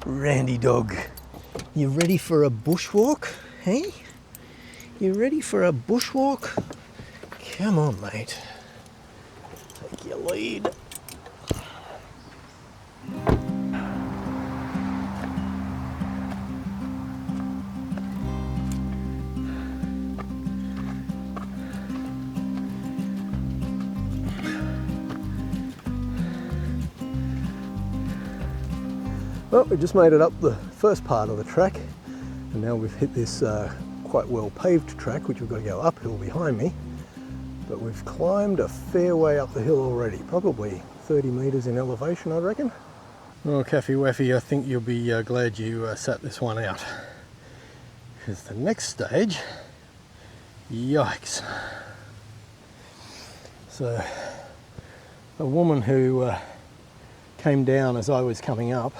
Randy dog, you ready for a bushwalk? Hey? You ready for a bushwalk? Come on, mate. Take your lead. Well, we just made it up the first part of the track, and now we've hit this quite well paved track, which we've got to go uphill behind me. But we've climbed a fair way up the hill already, probably 30 metres in elevation, I reckon. Oh, Caffy Waffy, I think you'll be glad you sat this one out, because the next stage, yikes. So, a woman who came down as I was coming up,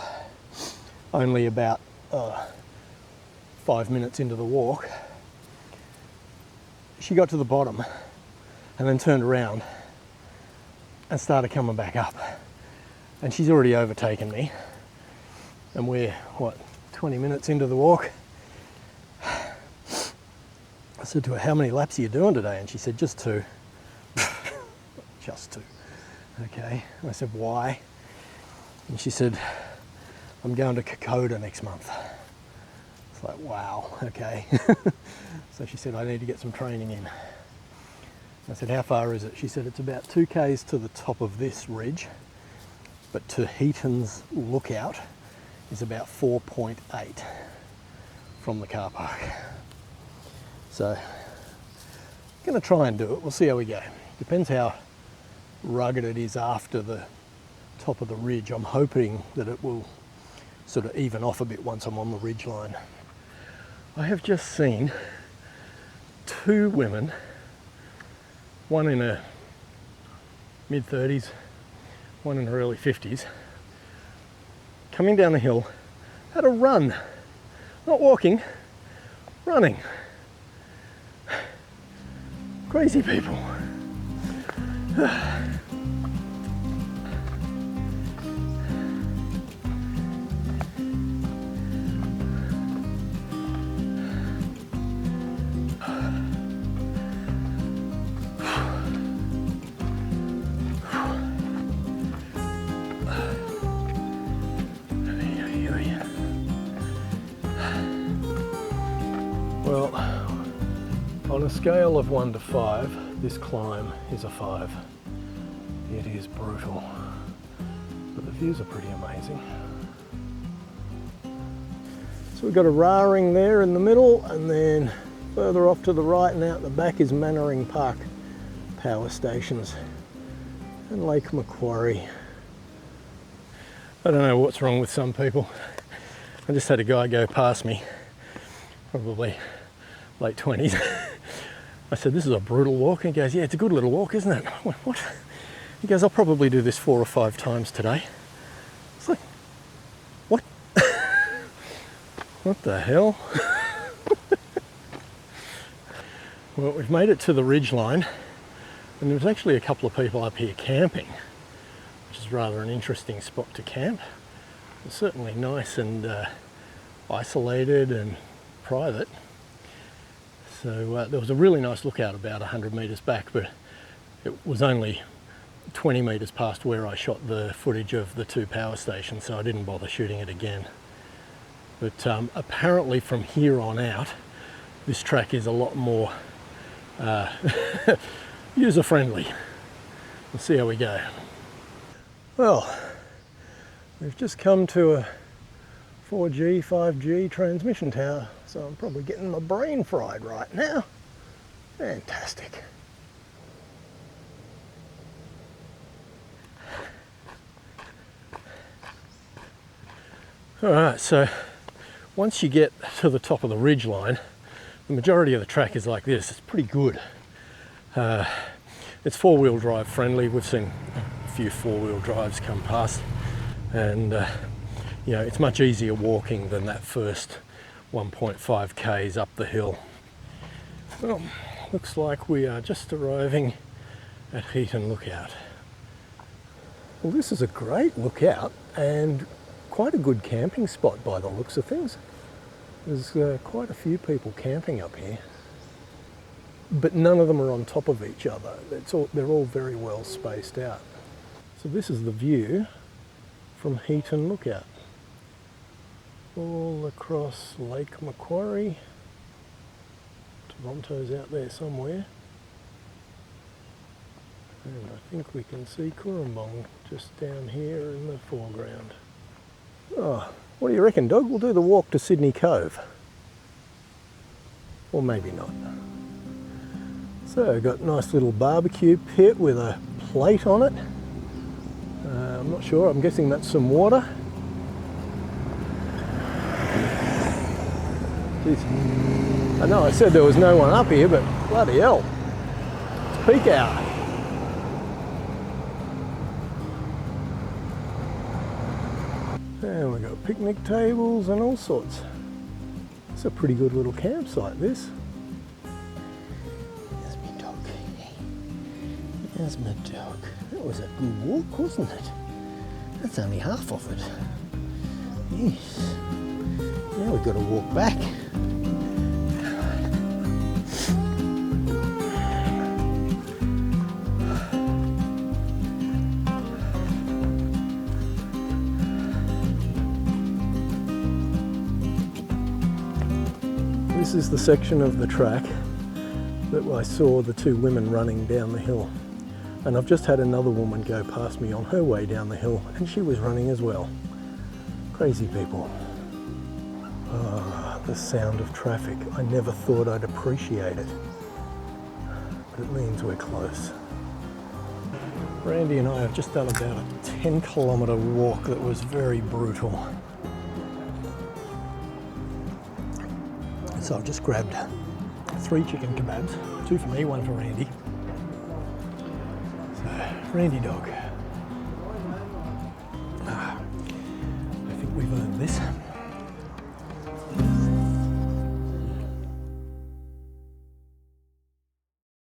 only about 5 minutes into the walk, she got to the bottom and then turned around and started coming back up, and she's already overtaken me, and we're what, 20 minutes into the walk. I said to her, how many laps are you doing today? And she said, just 2. Just 2. Okay. And I said, why? And she said, I'm going to Kokoda next month. It's like, wow, okay. So she said, I need to get some training in. I said, how far is it? She said, it's about 2 k's to the top of this ridge, but to Heaton's lookout is about 4.8 from the car park. So, I'm going to try and do it. We'll see how we go. Depends how rugged it is after the top of the ridge. I'm hoping that it will sort of even off a bit once I'm on the ridge line. I have just seen 2 women, one in her mid-30s, one in her early 50s, coming down the hill at a run. Not walking, running. Crazy people. Well, on a scale of 1 to 5, this climb is a 5. It is brutal, but the views are pretty amazing. So we've got a Raring there in the middle, and then further off to the right and out the back is Mannering Park power stations and Lake Macquarie. I don't know what's wrong with some people. I just had a guy go past me, probably late 20s. I said, this is a brutal walk. He goes, yeah, it's a good little walk, isn't it? I went, what? He goes, I'll probably do this 4 or 5 times today. It's like, what? What the hell? Well, we've made it to the ridge line, and there's actually a couple of people up here camping, which is rather an interesting spot to camp. It's certainly nice and isolated and private. So there was a really nice lookout about 100 metres back, but it was only 20 metres past where I shot the footage of the 2 power stations, so I didn't bother shooting it again. But apparently from here on out, this track is a lot more user-friendly. We'll see how we go. Well, we've just come to a 4G, 5G transmission tower, so I'm probably getting my brain fried right now. Fantastic. Alright, so once you get to the top of the ridge line, the majority of the track is like this. It's pretty good. It's 4-wheel drive friendly. We've seen a few 4-wheel drives come past, and you know, it's much easier walking than that first 1.5 k's up the hill. Well, looks like we are just arriving at Heaton Lookout. Well, this is a great lookout and quite a good camping spot by the looks of things. There's quite a few people camping up here, but none of them are on top of each other. They're all very well spaced out. So this is the view from Heaton Lookout. All across Lake Macquarie. Toronto's out there somewhere. And I think we can see Cooranbong just down here in the foreground. Oh, what do you reckon, Doug? We'll do the walk to Sydney Cove. Or maybe not. So I've got a nice little barbecue pit with a plate on it. I'm not sure, I'm guessing that's some water. Jeez. I know I said there was no one up here, but bloody hell, it's peak hour. And we've got picnic tables and all sorts. It's a pretty good little campsite, this. There's my dog. There's my dog. That was a good walk, wasn't it? That's only half of it. Yes. Now we've got to walk back. This is the section of the track that I saw the two women running down the hill. And I've just had another woman go past me on her way down the hill, and she was running as well. Crazy people. Ah, the sound of traffic. I never thought I'd appreciate it. But it means we're close. Randy and I have just done about a 10-kilometre walk that was very brutal. So I've just grabbed 3 chicken kebabs, 2 for me, 1 for Randy. So, Randy dog. I think we've earned this.